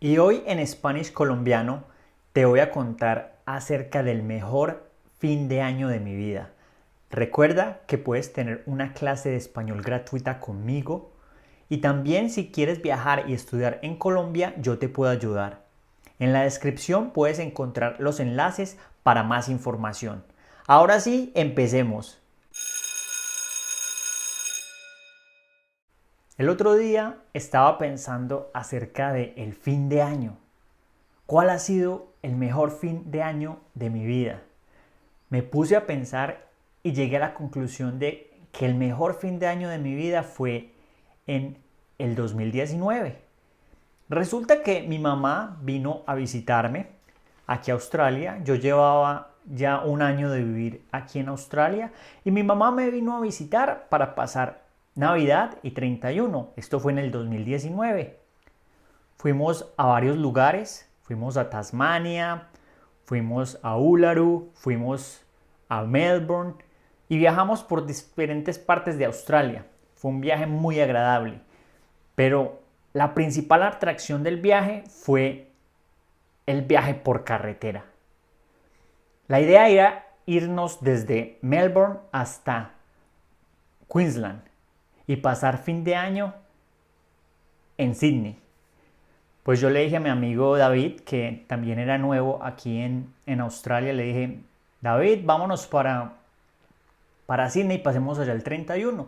Y hoy en Spanish Colombiano te voy a contar acerca del mejor fin de año de mi vida. Recuerda que puedes tener una clase de español gratuita conmigo y también si quieres viajar y estudiar en Colombia yo te puedo ayudar. En la descripción puedes encontrar los enlaces para más información. Ahora sí, empecemos. El otro día estaba pensando acerca del fin de año. ¿Cuál ha sido el mejor fin de año de mi vida? Me puse a pensar y llegué a la conclusión de que el mejor fin de año de mi vida fue en el 2019. Resulta que mi mamá vino a visitarme aquí a Australia. Yo llevaba ya un año de vivir aquí en Australia y mi mamá me vino a visitar para pasar Navidad y 31. Esto fue en el 2019. Fuimos a varios lugares, fuimos a Tasmania, fuimos a Uluru, fuimos a Melbourne y viajamos por diferentes partes de Australia. Fue un viaje muy agradable, pero la principal atracción del viaje fue el viaje por carretera. La idea era irnos desde Melbourne hasta Queensland y pasar fin de año en Sydney. Pues yo le dije a mi amigo David, que también era nuevo aquí en Australia, le dije, David, vámonos para Sydney y pasemos allá el 31.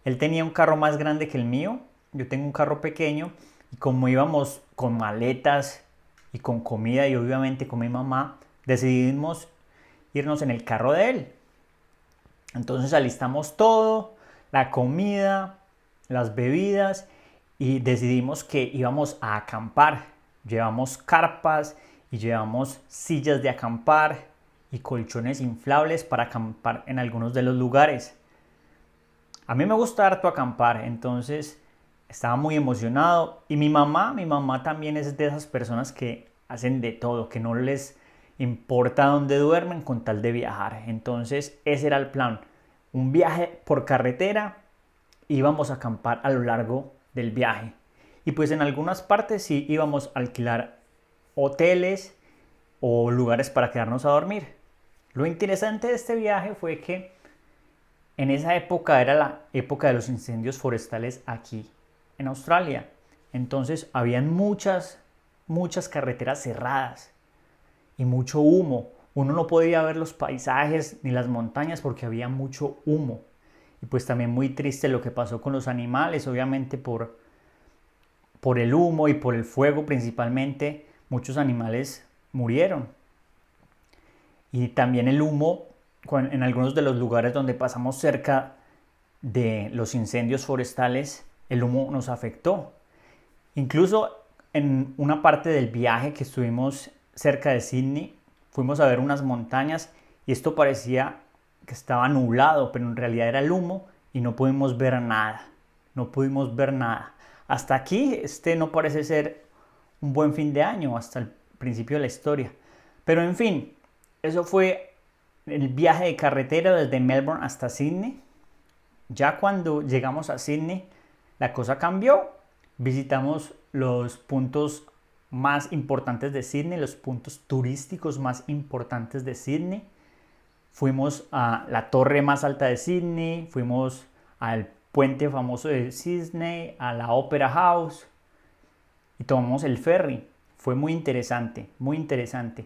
Él tenía un carro más grande que el mío, yo tengo un carro pequeño, y como íbamos con maletas y con comida y obviamente con mi mamá, decidimos irnos en el carro de él. Entonces alistamos todo, la comida, las bebidas y decidimos que íbamos a acampar. Llevamos carpas y llevamos sillas de acampar y colchones inflables para acampar en algunos de los lugares. A mí me gusta harto acampar, entonces estaba muy emocionado. Y mi mamá también es de esas personas que hacen de todo, que no les importa dónde duermen con tal de viajar. Entonces ese era el plan, un viaje por carretera, íbamos a acampar a lo largo del viaje. Y pues en algunas partes sí íbamos a alquilar hoteles o lugares para quedarnos a dormir. Lo interesante de este viaje fue que en esa época era la época de los incendios forestales aquí en Australia. Entonces habían muchas carreteras cerradas y mucho humo. Uno no podía ver los paisajes ni las montañas porque había mucho humo. Y pues también muy triste lo que pasó con los animales, obviamente por el humo y por el fuego principalmente, muchos animales murieron. Y también el humo, en algunos de los lugares donde pasamos cerca de los incendios forestales, el humo nos afectó. Incluso en una parte del viaje que estuvimos cerca de Sydney, fuimos a ver unas montañas y esto parecía que estaba nublado, pero en realidad era el humo y no pudimos ver nada. No pudimos ver nada. Hasta aquí este no parece ser un buen fin de año, hasta el principio de la historia. Pero en fin, eso fue el viaje de carretera desde Melbourne hasta Sydney. Ya cuando llegamos a Sydney, la cosa cambió. Visitamos los puntos más importantes de Sydney, los puntos turísticos más importantes de Sydney. Fuimos a la torre más alta de Sydney, fuimos al puente famoso de Sydney, a la Opera House y tomamos el ferry. Fue muy interesante, muy interesante.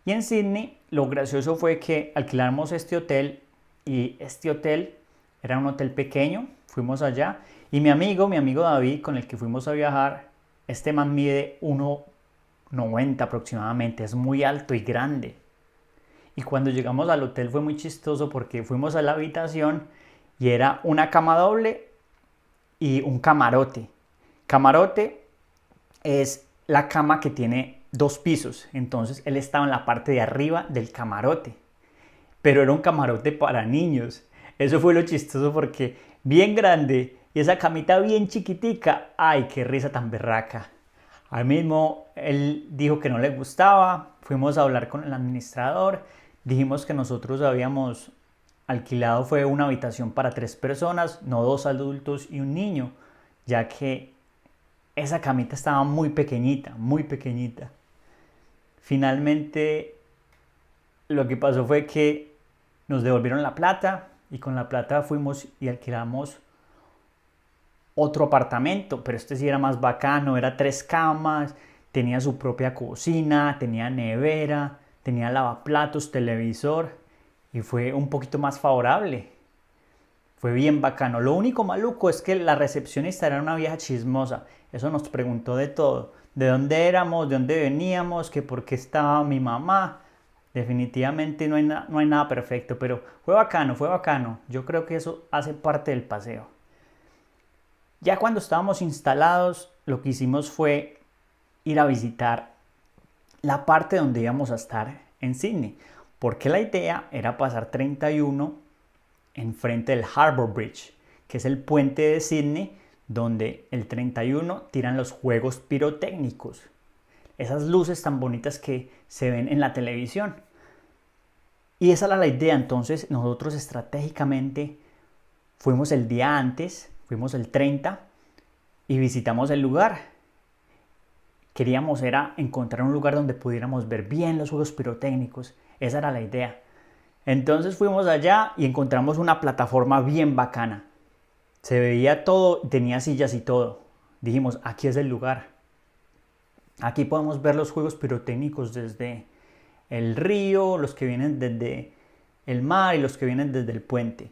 Y en Sydney lo gracioso fue que alquilamos este hotel y este hotel era un hotel pequeño. Fuimos allá y mi amigo David, con el que fuimos a viajar, este man mide 1,90 aproximadamente, es muy alto y grande. Y cuando llegamos al hotel fue muy chistoso porque fuimos a la habitación y era una cama doble y un camarote. Camarote es la cama que tiene dos pisos, entonces él estaba en la parte de arriba del camarote, pero era un camarote para niños. Eso fue lo chistoso porque bien grande y esa camita bien chiquitica, ay, qué risa tan berraca. Al mismo él dijo que no le gustaba, fuimos a hablar con el administrador, dijimos que nosotros habíamos alquilado fue una habitación para 3 personas, no 2 adultos y un niño, ya que esa camita estaba muy pequeñita, muy pequeñita. Finalmente lo que pasó fue que nos devolvieron la plata y con la plata fuimos y alquilamos otro apartamento, pero este sí era más bacano, era 3 camas, tenía su propia cocina, tenía nevera, tenía lavaplatos, televisor y fue un poquito más favorable. Fue bien bacano. Lo único maluco es que la recepcionista era una vieja chismosa. Eso nos preguntó de todo. De dónde éramos, de dónde veníamos, que por qué estaba mi mamá. Definitivamente no hay nada perfecto, pero fue bacano, fue bacano. Yo creo que eso hace parte del paseo. Ya cuando estábamos instalados, lo que hicimos fue ir a visitar la parte donde íbamos a estar en Sydney. Porque la idea era pasar 31 enfrente del Harbour Bridge, que es el puente de Sydney donde el 31 tiran los juegos pirotécnicos. Esas luces tan bonitas que se ven en la televisión. Y esa era la idea. Entonces nosotros estratégicamente fuimos el día antes, fuimos el 30 y visitamos el lugar. Queríamos era encontrar un lugar donde pudiéramos ver bien los juegos pirotécnicos. Esa era la idea. Entonces fuimos allá y encontramos una plataforma bien bacana. Se veía todo, tenía sillas y todo. Dijimos, aquí es el lugar. Aquí podemos ver los juegos pirotécnicos desde el río, los que vienen desde el mar y los que vienen desde el puente.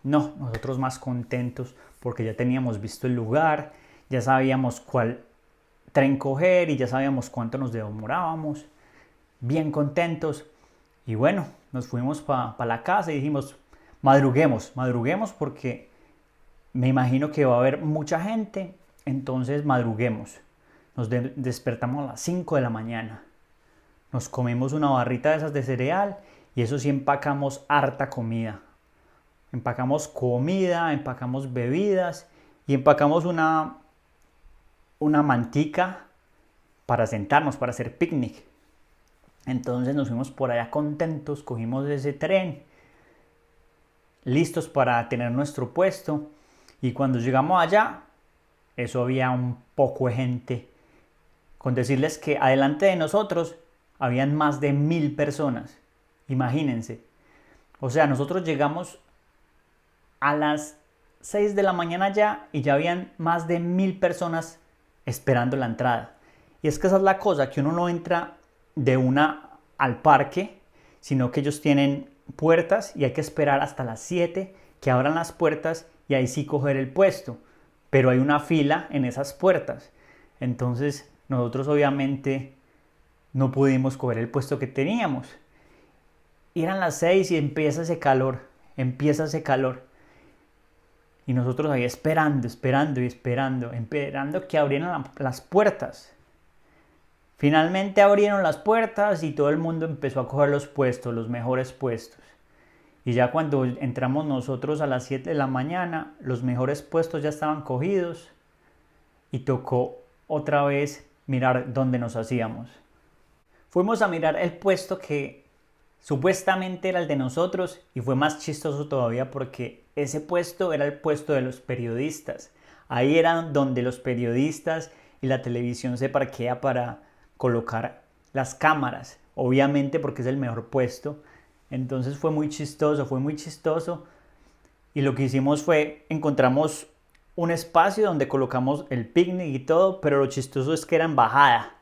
No, nosotros más contentos porque ya teníamos visto el lugar, ya sabíamos cuál tren coger y ya sabíamos cuánto nos demorábamos. Bien contentos. Y bueno, nos fuimos para la casa y dijimos, madruguemos porque me imagino que va a haber mucha gente, entonces madruguemos. Nos despertamos a las 5 de la mañana. Nos comimos una barrita de esas de cereal y eso sí empacamos harta comida. Empacamos comida, empacamos bebidas y empacamos una mantica para sentarnos, para hacer picnic. Entonces nos fuimos por allá contentos, cogimos ese tren, listos para tener nuestro puesto. Y cuando llegamos allá, eso había un poco de gente. Con decirles que adelante de nosotros habían más de 1000 personas. Imagínense. O sea, nosotros llegamos a las 6 de la mañana ya y ya habían más de 1000 personas esperando la entrada. Y es que esa es la cosa, que uno no entra de una al parque, sino que ellos tienen puertas y hay que esperar hasta las 7 que abran las puertas y ahí sí coger el puesto. Pero hay una fila en esas puertas. Entonces nosotros obviamente no pudimos coger el puesto que teníamos. Y eran las 6 y empieza ese calor. Y nosotros ahí esperando que abrieran las puertas. Finalmente abrieron las puertas y todo el mundo empezó a coger los puestos, los mejores puestos. Y ya cuando entramos nosotros a las 7 de la mañana, los mejores puestos ya estaban cogidos y tocó otra vez mirar dónde nos hacíamos. Fuimos a mirar el puesto que supuestamente era el de nosotros y fue más chistoso todavía porque ese puesto era el puesto de los periodistas. Ahí era donde los periodistas y la televisión se parquea para colocar las cámaras, obviamente porque es el mejor puesto. Entonces fue muy chistoso. Y lo que hicimos fue, encontramos un espacio donde colocamos el picnic y todo, pero lo chistoso es que era en bajada.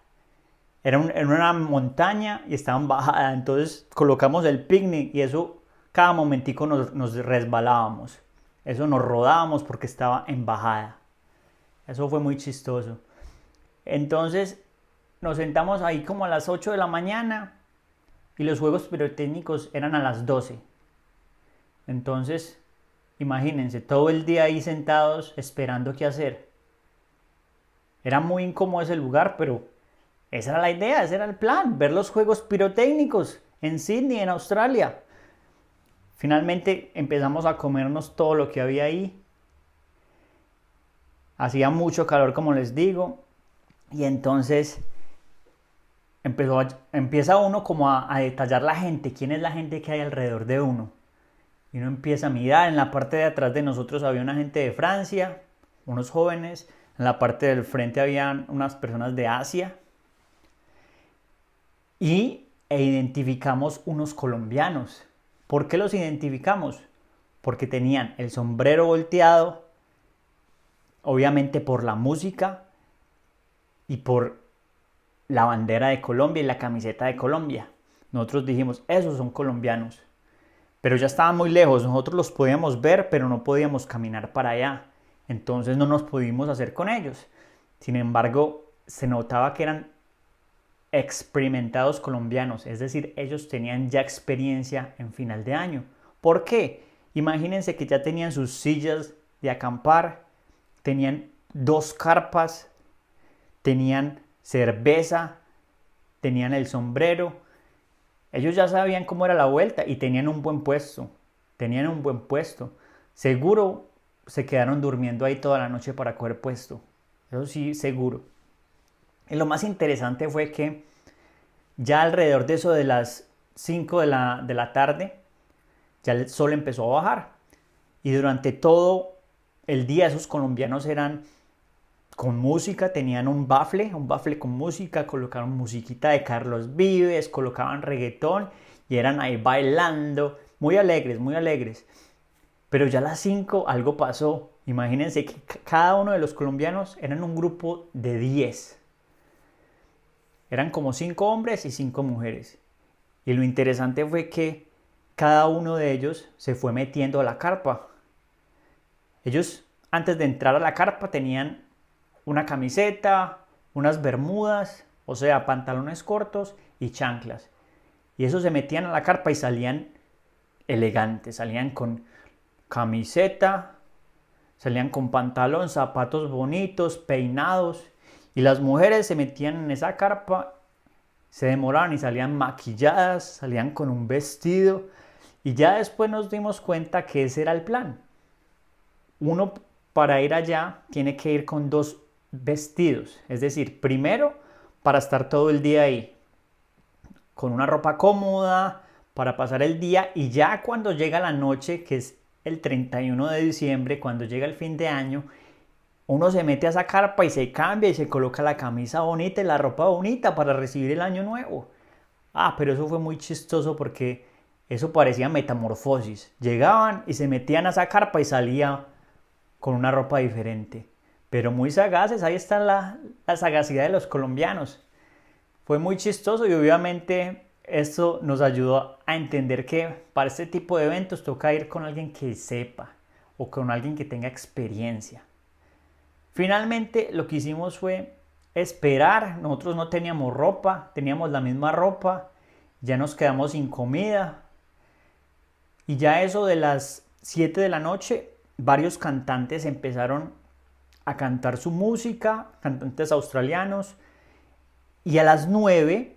Era una montaña y estaba en bajada, entonces colocamos el picnic y eso cada momentico nos resbalábamos. Eso nos rodábamos porque estaba en bajada. Eso fue muy chistoso. Entonces nos sentamos ahí como a las 8 de la mañana y los juegos pirotécnicos eran a las 12. Entonces, imagínense, todo el día ahí sentados esperando qué hacer. Era muy incómodo ese lugar, pero esa era la idea, ese era el plan, ver los juegos pirotécnicos en Sydney, en Australia. Finalmente empezamos a comernos todo lo que había ahí. Hacía mucho calor, como les digo, y entonces empieza uno como a detallar la gente, quién es la gente que hay alrededor de uno. Y uno empieza a mirar, en la parte de atrás de nosotros había una gente de Francia, unos jóvenes, En la parte del frente habían unas personas de Asia e identificamos unos colombianos. ¿Por qué los identificamos? Porque tenían el sombrero volteado, obviamente por la música y por la bandera de Colombia y la camiseta de Colombia. Nosotros dijimos, esos son colombianos. Pero ya estaban muy lejos, nosotros los podíamos ver, pero no podíamos caminar para allá. Entonces no nos pudimos hacer con ellos. Sin embargo, se notaba que eran experimentados colombianos, es decir, ellos tenían ya experiencia en final de año. ¿Por qué? Imagínense que ya tenían sus sillas de acampar, tenían 2 carpas, tenían cerveza, tenían el sombrero. Ellos ya sabían cómo era la vuelta y tenían un buen puesto. Seguro se quedaron durmiendo ahí toda la noche para coger puesto. Eso sí, seguro. Y lo más interesante fue que ya alrededor de eso de las 5 de la tarde, ya el sol empezó a bajar. Y durante todo el día esos colombianos eran con música, tenían un bafle con música, colocaron musiquita de Carlos Vives, colocaban reggaetón y eran ahí bailando, muy alegres. Pero ya a las 5 algo pasó. Imagínense que cada uno de los colombianos eran un grupo de 10. Eran como 5 hombres y 5 mujeres. Y lo interesante fue que cada uno de ellos se fue metiendo a la carpa. Ellos, antes de entrar a la carpa, tenían una camiseta, unas bermudas, o sea, pantalones cortos y chanclas. Y eso se metían a la carpa y salían elegantes, salían con camiseta, salían con pantalón, zapatos bonitos, peinados. Y las mujeres se metían en esa carpa, se demoraban y salían maquilladas, salían con un vestido. Y ya después nos dimos cuenta que ese era el plan. Uno, para ir allá, tiene que ir con 2 vestidos. Es decir, primero, para estar todo el día ahí, con una ropa cómoda, para pasar el día. Y ya cuando llega la noche, que es el 31 de diciembre, cuando llega el fin de año, uno se mete a esa carpa y se cambia y se coloca la camisa bonita y la ropa bonita para recibir el año nuevo. Pero eso fue muy chistoso porque eso parecía metamorfosis. Llegaban y se metían a esa carpa y salía con una ropa diferente. Pero muy sagaces, ahí está la sagacidad de los colombianos. Fue muy chistoso y obviamente esto nos ayudó a entender que para este tipo de eventos toca ir con alguien que sepa o con alguien que tenga experiencia. Finalmente lo que hicimos fue esperar. Nosotros no teníamos ropa, teníamos la misma ropa, ya nos quedamos sin comida. Y ya eso de las 7 de la noche, varios cantantes empezaron a cantar su música, cantantes australianos, y a las 9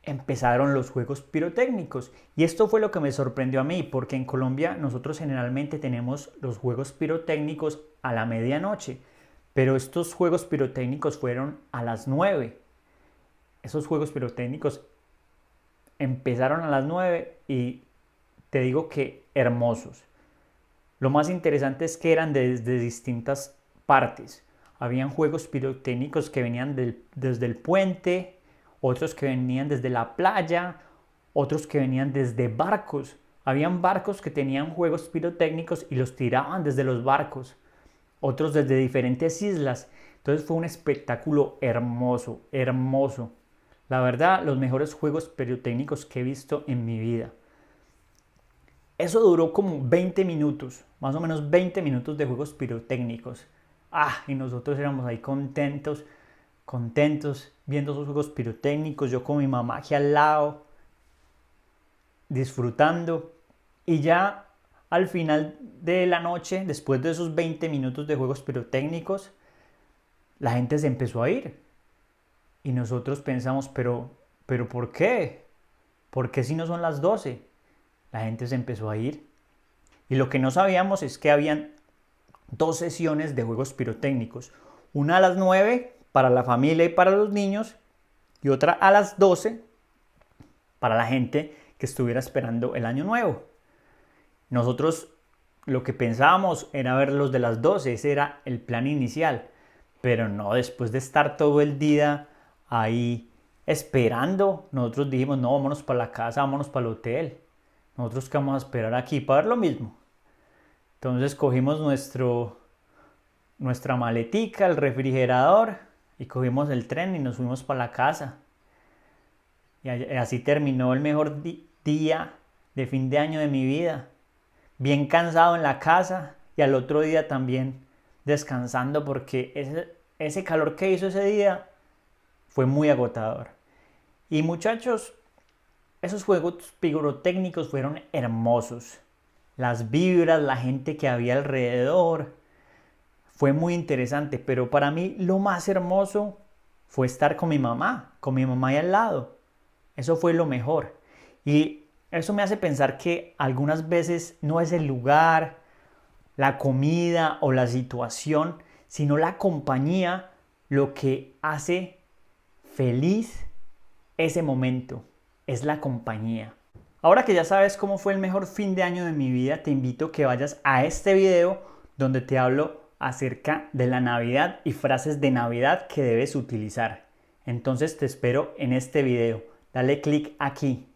empezaron los juegos pirotécnicos. Y esto fue lo que me sorprendió a mí, porque en Colombia nosotros generalmente tenemos los juegos pirotécnicos a la medianoche, pero estos juegos pirotécnicos fueron a las 9. Esos juegos pirotécnicos empezaron a las 9 y te digo que hermosos. Lo más interesante es que eran desde distintas partes. Habían juegos pirotécnicos que venían desde el puente, otros que venían desde la playa, otros que venían desde barcos. Habían barcos que tenían juegos pirotécnicos y los tiraban desde los barcos, otros desde diferentes islas. Entonces fue un espectáculo hermoso, hermoso. La verdad, los mejores juegos pirotécnicos que he visto en mi vida. Eso duró como 20 minutos, más o menos 20 minutos de juegos pirotécnicos. Y nosotros éramos ahí contentos viendo esos juegos pirotécnicos, yo con mi mamá aquí al lado, disfrutando. Y ya al final de la noche, después de esos 20 minutos de juegos pirotécnicos, la gente se empezó a ir. Y nosotros pensamos, pero ¿por qué? ¿Por qué si no son las 12? La gente se empezó a ir. Y lo que no sabíamos es que habían 2 sesiones de juegos pirotécnicos. Una a las 9 para la familia y para los niños, y otra a las 12 para la gente que estuviera esperando el año nuevo. Nosotros lo que pensábamos era ver los de las 12, ese era el plan inicial. Pero no, después de estar todo el día ahí esperando, nosotros dijimos, no, vámonos para la casa, vámonos para el hotel. Nosotros que vamos a esperar aquí para ver lo mismo. Entonces cogimos nuestra maletica, el refrigerador y cogimos el tren y nos fuimos para la casa. Y así terminó el mejor día de fin de año de mi vida. Bien cansado en la casa y al otro día también descansando porque ese calor que hizo ese día fue muy agotador. Y muchachos, esos juegos pirotécnicos fueron hermosos. Las vibras, la gente que había alrededor, fue muy interesante, pero para mí lo más hermoso fue estar con mi mamá ahí al lado. Eso fue lo mejor. Y eso me hace pensar que algunas veces no es el lugar, la comida o la situación, sino la compañía lo que hace feliz ese momento. Es la compañía. Ahora que ya sabes cómo fue el mejor fin de año de mi vida, te invito a que vayas a este video donde te hablo acerca de la Navidad y frases de Navidad que debes utilizar. Entonces te espero en este video. Dale click aquí.